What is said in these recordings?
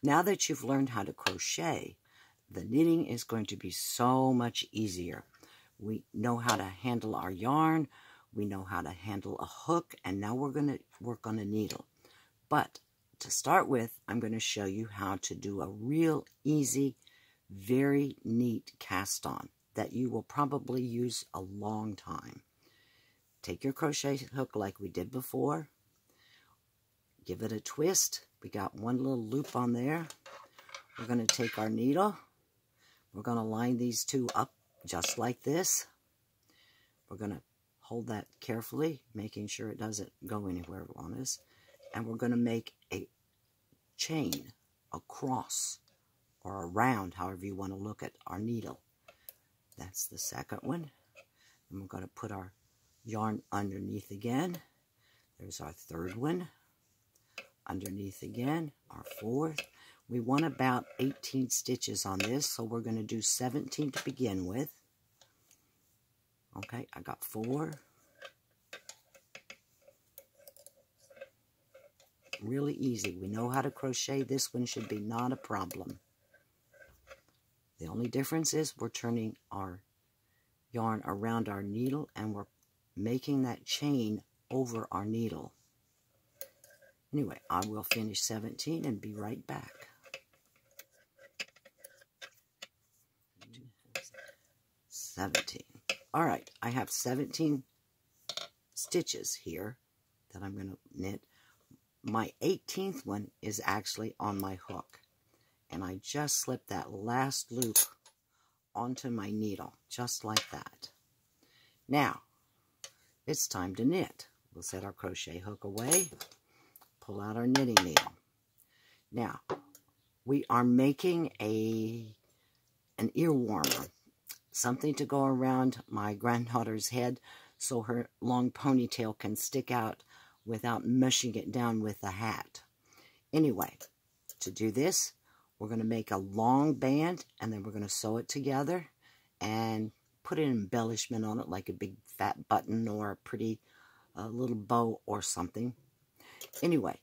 Now that you've learned how to crochet, the knitting is going to be so much easier. We know how to handle our yarn, we know how to handle a hook, and now we're going to work on a needle. But to start with, I'm going to show you how to do a real easy, very neat cast on that you will probably use a long time. Take your crochet hook like we did before, give it a twist. We got one little loop on there. We're going to take our needle. We're going to line these two up just like this. We're going to hold that carefully, making sure it doesn't go anywhere on us. And we're going to make a chain, a cross, or a round, however you want to look at our needle. That's the second one. And we're going to put our yarn underneath again. There's our third one. Underneath again, our fourth. We want about 18 stitches on this, so we're going to do 17 to begin with. Okay, I got 4. Really easy. We know how to crochet. This one should be not a problem. The only difference is we're turning our yarn around our needle and we're making that chain over our needle. Anyway, I will finish 17 and be right back. 17. All right, I have 17 stitches here that I'm going to knit. My 18th one is actually on my hook. And I just slipped that last loop onto my needle, just like that. Now, it's time to knit. We'll set our crochet hook away, pull out our knitting needle. Now, we are making an ear warmer, something to go around my granddaughter's head so her long ponytail can stick out without mushing it down with the hat. Anyway, to do this, we're going to make a long band, and then we're going to sew it together and put an embellishment on it, like a big fat button or a pretty little bow or something. Anyway,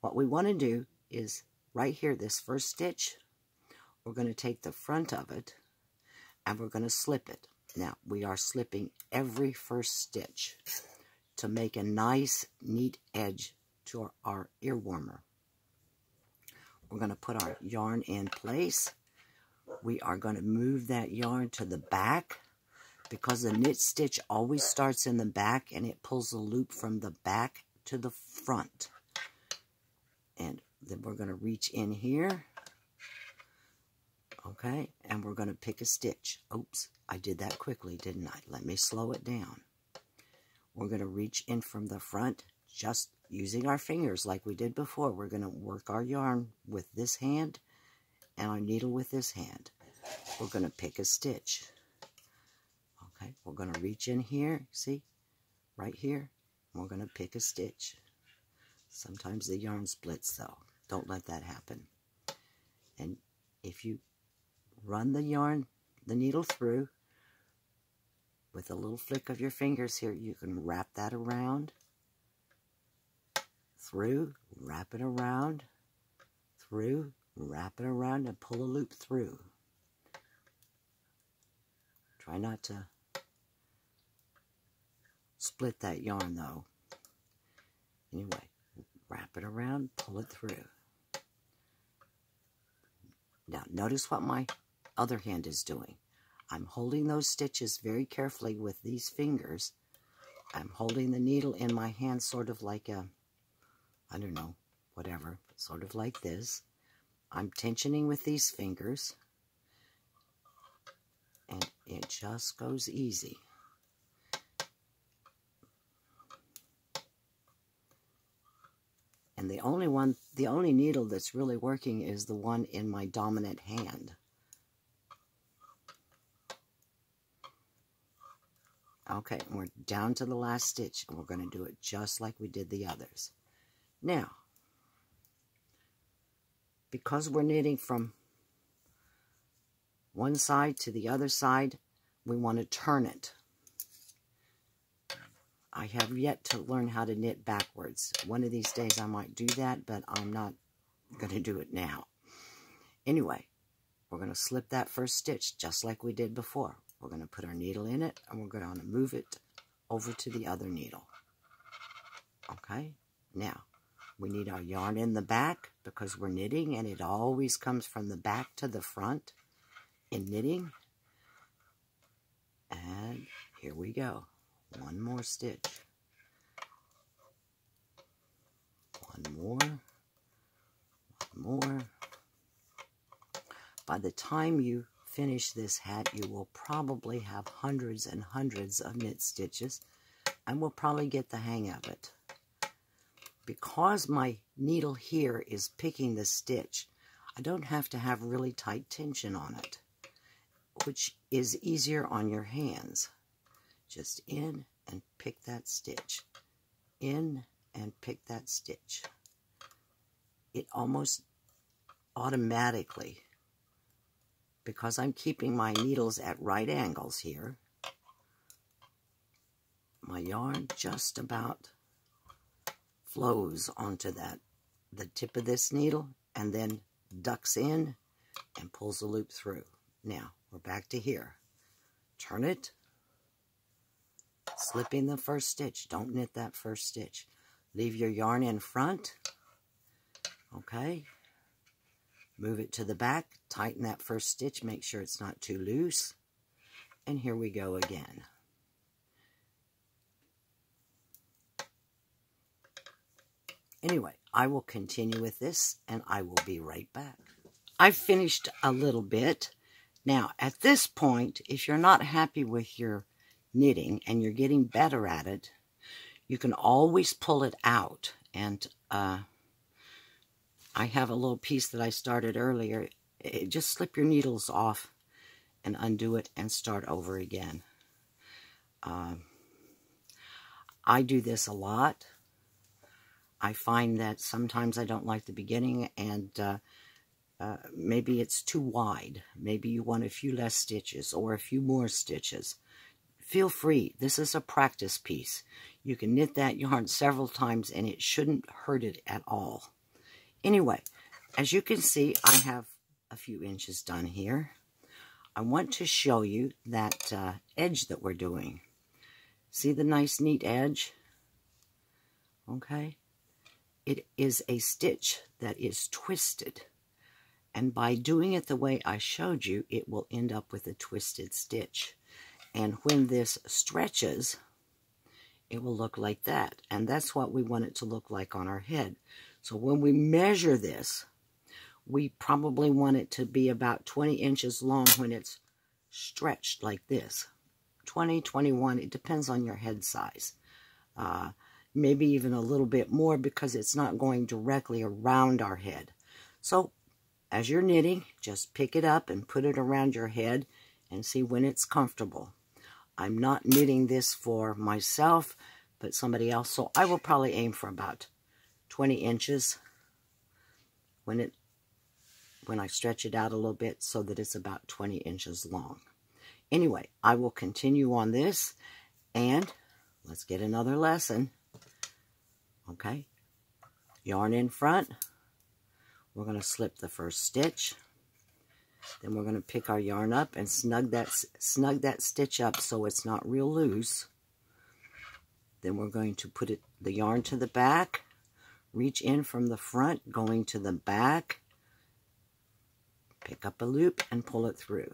what we want to do is right here, this first stitch, we're going to take the front of it and we're going to slip it. Now, we are slipping every first stitch to make a nice, neat edge to our ear warmer. We're going to put our yarn in place. We are going to move that yarn to the back because the knit stitch always starts in the back and it pulls the loop from the back to the front. And then we're going to reach in here. Okay, and we're going to pick a stitch. Oops, I did that quickly, didn't I? Let me slow it down. We're going to reach in from the front, just using our fingers like we did before. We're going to work our yarn with this hand and our needle with this hand. We're going to pick a stitch. Okay, we're going to reach in here, see, right here. We're going to pick a stitch. Sometimes the yarn splits though. Don't let that happen. And if you run the needle through with a little flick of your fingers here, you can wrap that around, through, wrap it around, through, wrap it around, and pull a loop through. Try not to split that yarn though. Anyway, wrap it around, pull it through. Now, notice what my other hand is doing. I'm holding those stitches very carefully with these fingers. I'm holding the needle in my hand sort of like a, I don't know, whatever, sort of like this. I'm tensioning with these fingers, and it just goes easy. And the only needle that's really working is the one in my dominant hand. Okay, and we're down to the last stitch, and we're going to do it just like we did the others. Now, because we're knitting from one side to the other side, we want to turn it. I have yet to learn how to knit backwards. One of these days I might do that, but I'm not going to do it now. Anyway, we're going to slip that first stitch just like we did before. We're going to put our needle in it, and we're going to move it over to the other needle. Okay, now we need our yarn in the back because we're knitting, and it always comes from the back to the front in knitting. And here we go. One more stitch. One more. By the time you finish this hat, you will probably have hundreds and hundreds of knit stitches, and we'll probably get the hang of it. Because my needle here is picking the stitch, I don't have to have really tight tension on it, which is easier on your hands. Just in and pick that stitch. In and pick that stitch. It almost automatically, because I'm keeping my needles at right angles here, my yarn just about flows onto the tip of this needle, and then ducks in and pulls the loop through. Now, we're back to here. Turn it, slipping the first stitch. Don't knit that first stitch. Leave your yarn in front. Okay. Move it to the back. Tighten that first stitch. Make sure it's not too loose. And here we go again. Anyway, I will continue with this, and I will be right back. I've finished a little bit. Now, at this point, if you're not happy with your knitting and you're getting better at it, you can always pull it out. And I have a little piece that I started earlier. Just slip your needles off and undo it and start over again. I do this a lot. I find that sometimes I don't like the beginning, and maybe it's too wide. Maybe you want a few less stitches or a few more stitches. Feel free. This is a practice piece. You can knit that yarn several times, and it shouldn't hurt it at all. Anyway, as you can see, I have a few inches done here. I want to show you that edge that we're doing. See the nice, neat edge? Okay. It is a stitch that is twisted. And by doing it the way I showed you, it will end up with a twisted stitch. And when this stretches, it will look like that. And that's what we want it to look like on our head. So when we measure this, we probably want it to be about 20 inches long when it's stretched like this. 20, 21, it depends on your head size. Maybe even a little bit more because it's not going directly around our head. So as you're knitting, just pick it up and put it around your head and see when it's comfortable. I'm not knitting this for myself, but somebody else, so I will probably aim for about 20 inches when I stretch it out a little bit so that it's about 20 inches long. Anyway, I will continue on this, and let's get another lesson. Okay, yarn in front. We're going to slip the first stitch. Then we're going to pick our yarn up and snug that stitch up so it's not real loose. Then we're going to put the yarn to the back, reach in from the front, going to the back, pick up a loop and pull it through.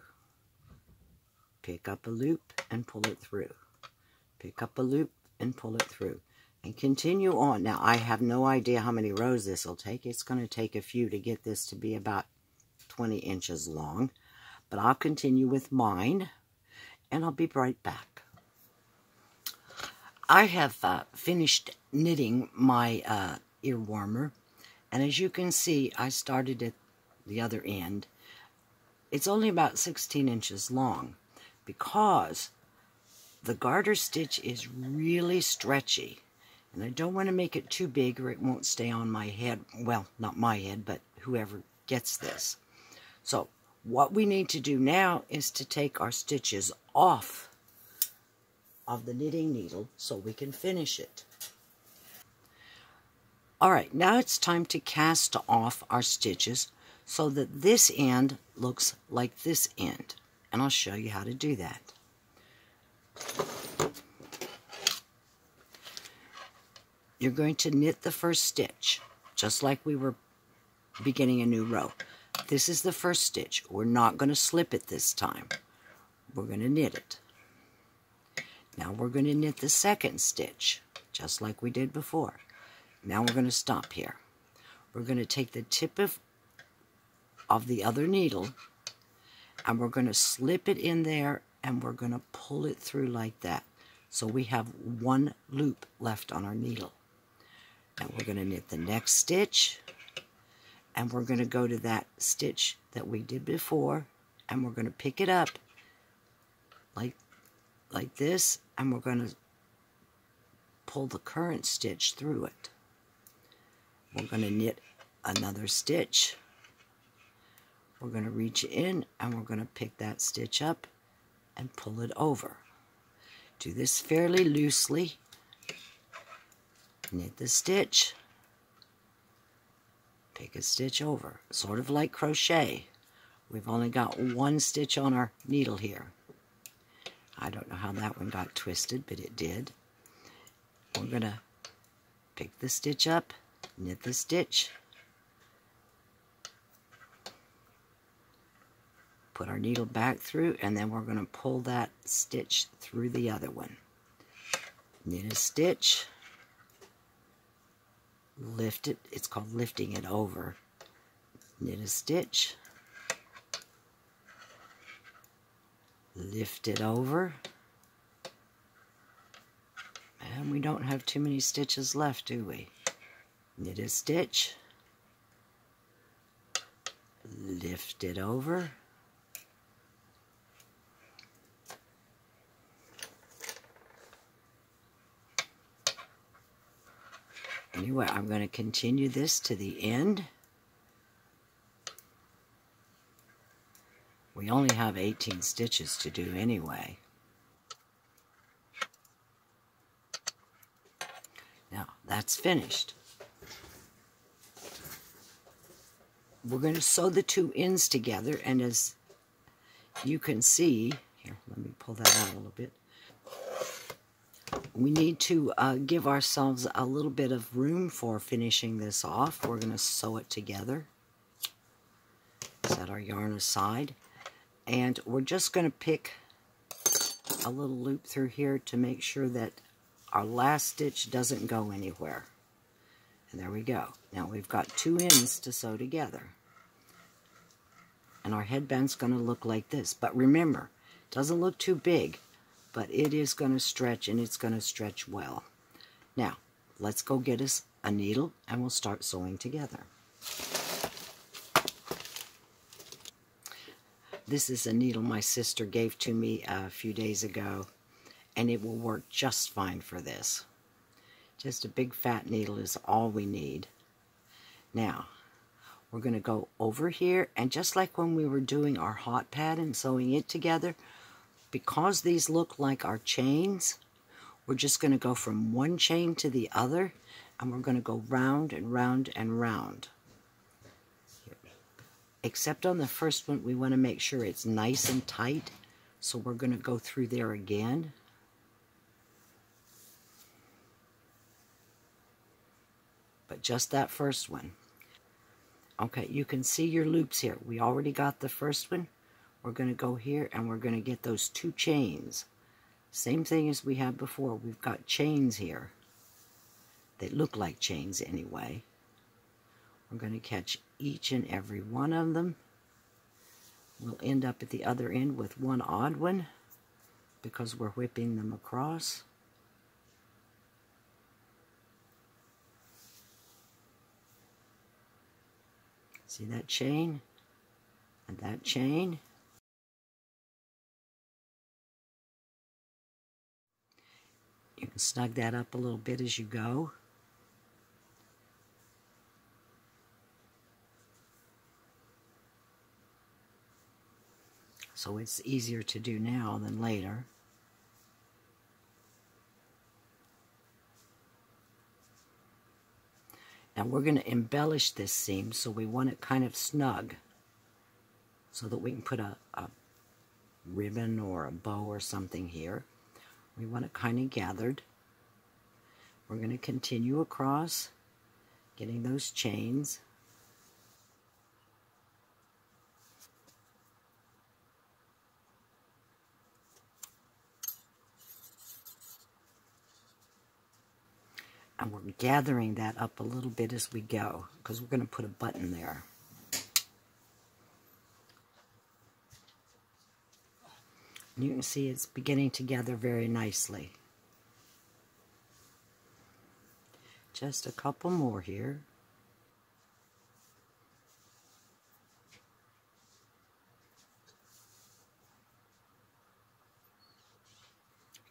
Pick up a loop and pull it through. Pick up a loop and pull it through. And continue on. Now, I have no idea how many rows this will take. It's going to take a few to get this to be about 20 inches long. But I'll continue with mine, and I'll be right back. I have finished knitting my ear warmer. And as you can see, I started at the other end. It's only about 16 inches long because the garter stitch is really stretchy. And I don't want to make it too big or it won't stay on my head. Well, not my head, but whoever gets this. So what we need to do now is to take our stitches off of the knitting needle so we can finish it. Alright, now it's time to cast off our stitches so that this end looks like this end. And I'll show you how to do that. You're going to knit the first stitch, just like we were beginning a new row. This is the first stitch. We're not going to slip it this time. We're going to knit it. Now we're going to knit the second stitch, just like we did before. Now we're going to stop here. We're going to take the tip of the other needle, and we're going to slip it in there, and we're going to pull it through like that. So we have one loop left on our needle. And we're going to knit the next stitch, and we're going to go to that stitch that we did before, and we're going to pick it up like this, and we're going to pull the current stitch through it. We're going to knit another stitch. We're going to reach in, and we're going to pick that stitch up and pull it over. Do this fairly loosely. Knit the stitch, pick a stitch over, sort of like crochet. We've only got one stitch on our needle here. I don't know how that one got twisted, but it did. We're going to pick the stitch up, knit the stitch, put our needle back through, and then we're going to pull that stitch through the other one. Knit a stitch, lift it, it's called lifting it over. Knit a stitch, lift it over, and we don't have too many stitches left, do we? Knit a stitch, lift it over, anyway, I'm going to continue this to the end. We only have 18 stitches to do anyway. Now, that's finished. We're going to sew the two ends together, and as you can see, here, let me pull that out a little bit. We need to give ourselves a little bit of room for finishing this off. We're going to sew it together. Set our yarn aside. And we're just going to pick a little loop through here to make sure that our last stitch doesn't go anywhere. And there we go. Now we've got two ends to sew together. And our headband's going to look like this. But remember, it doesn't look too big, but it is going to stretch, and it's going to stretch well. Now, let's go get us a needle, and we'll start sewing together. This is a needle my sister gave to me a few days ago, and it will work just fine for this. Just a big fat needle is all we need. Now, we're going to go over here, and just like when we were doing our hot pad and sewing it together, because these look like our chains, we're just going to go from one chain to the other, and we're going to go round and round and round. Except on the first one, we want to make sure it's nice and tight, so we're going to go through there again. But just that first one. Okay, you can see your loops here. We already got the first one. We're going to go here, and we're going to get those two chains. Same thing as we had before. We've got chains here. They look like chains anyway. We're going to catch each and every one of them. We'll end up at the other end with one odd one because we're whipping them across. See that chain and that chain? You can snug that up a little bit as you go. So it's easier to do now than later. Now we're going to embellish this seam, so we want it kind of snug so that we can put a ribbon or a bow or something here. We want it kind of gathered. We're going to continue across, getting those chains. And we're gathering that up a little bit as we go, because we're going to put a button there. And you can see it's beginning to gather very nicely. Just a couple more here.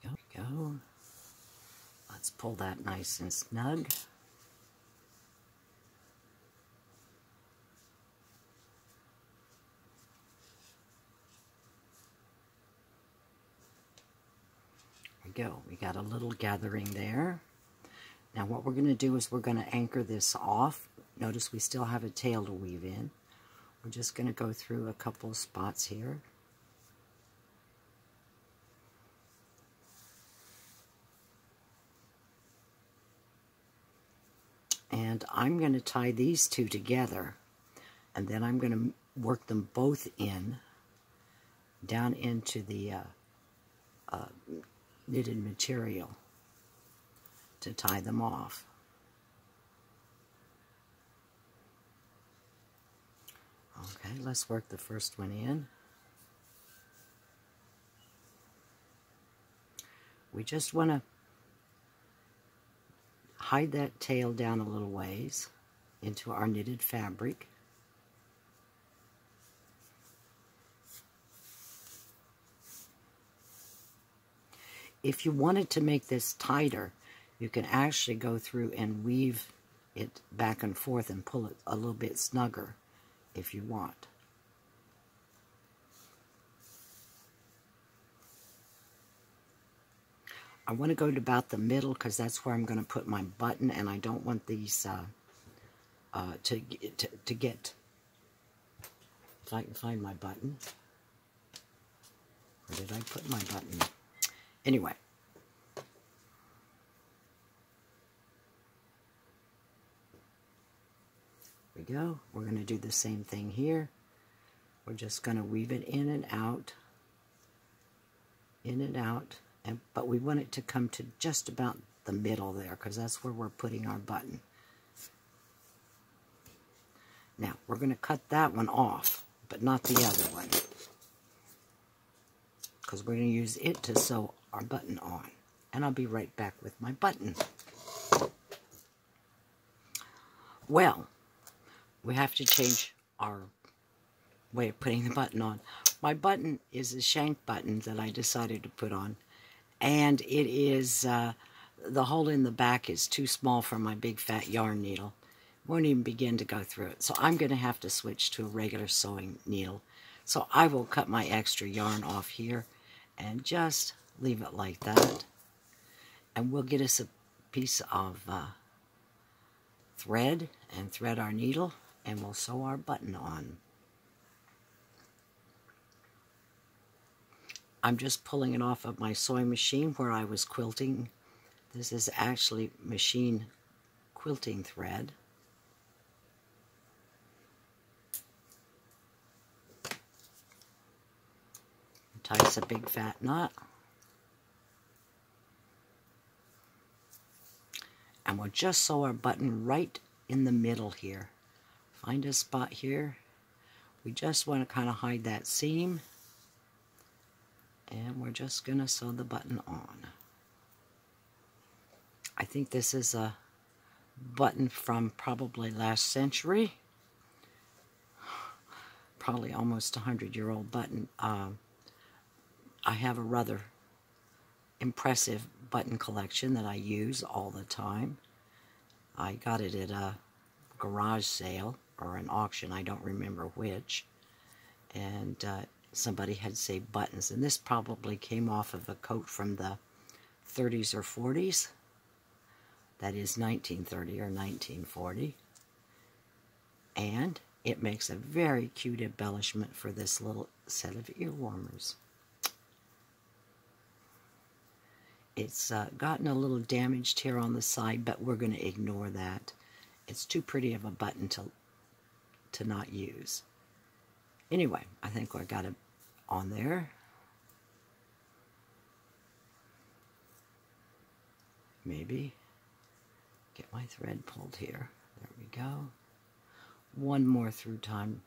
There we go. Let's pull that nice and snug. There we go. We got a little gathering there. Now what we're going to do is we're going to anchor this off. Notice we still have a tail to weave in. We're just going to go through a couple of spots here. And I'm going to tie these two together, and then I'm going to work them both in, down into the knitted material to tie them off. Okay, let's work the first one in. We just want to hide that tail down a little ways into our knitted fabric. If you wanted to make this tighter, you can actually go through and weave it back and forth and pull it a little bit snugger if you want. I want to go to about the middle because that's where I'm going to put my button, and I don't want these to get, if I can find my button. Where did I put my button? Anyway. There we go. We're going to do the same thing here. We're just going to weave it in and out, but we want it to come to just about the middle there because that's where we're putting our button. Now, we're going to cut that one off, but not the other one, because we're going to use it to sew our button on. And I'll be right back with my button. Well, we have to change our way of putting the button on. My button is a Shank button that I decided to put on, and it is, the hole in the back is too small for my big fat yarn needle. Won't even begin to go through it. So I'm going to have to switch to a regular sewing needle. So I will cut my extra yarn off here and just leave it like that. And we'll get us a piece of thread and thread our needle, and we'll sew our button on. I'm just pulling it off of my sewing machine where I was quilting. This is actually machine quilting thread. Ties a big fat knot. And we'll just sew our button right in the middle here. Find a spot here. We just want to kind of hide that seam. And we're just going to sew the button on. I think this is a button from probably last century. Probably almost 100-year-old button. I have a rather impressive button collection that I use all the time. I got it at a garage sale or an auction, I don't remember which. And somebody had saved buttons, and this probably came off of a coat from the 30s or 40s. that is 1930 or 1940. And it makes a very cute embellishment for this little set of ear warmers. It's gotten a little damaged here on the side, but we're going to ignore that. It's too pretty of a button to not use. Anyway, I think I got it on there. Maybe get my thread pulled here. There we go. One more through time.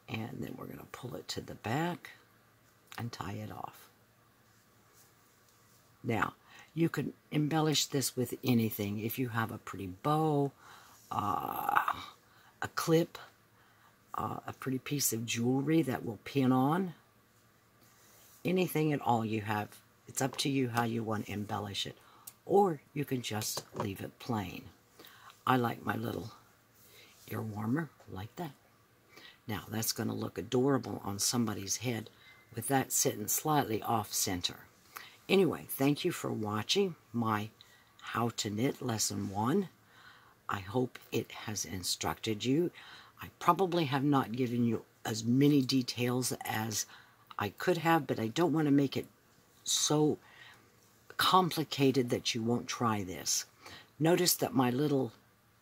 And then we're going to pull it to the back and tie it off. Now, you can embellish this with anything. If you have a pretty bow, a clip, a pretty piece of jewelry that will pin on, anything at all you have. It's up to you how you want to embellish it. Or you can just leave it plain. I like my little ear warmer like that. Now, that's going to look adorable on somebody's head with that sitting slightly off center. Anyway, thank you for watching my How to Knit Lesson 1. I hope it has instructed you. I probably have not given you as many details as I could have, but I don't want to make it so complicated that you won't try this. Notice that my little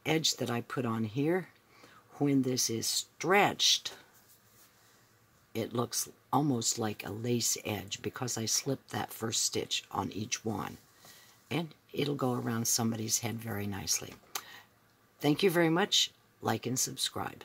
edge that I put on here, when this is stretched, it looks almost like a lace edge because I slipped that first stitch on each one. And it'll go around somebody's head very nicely. Thank you very much. Like and subscribe.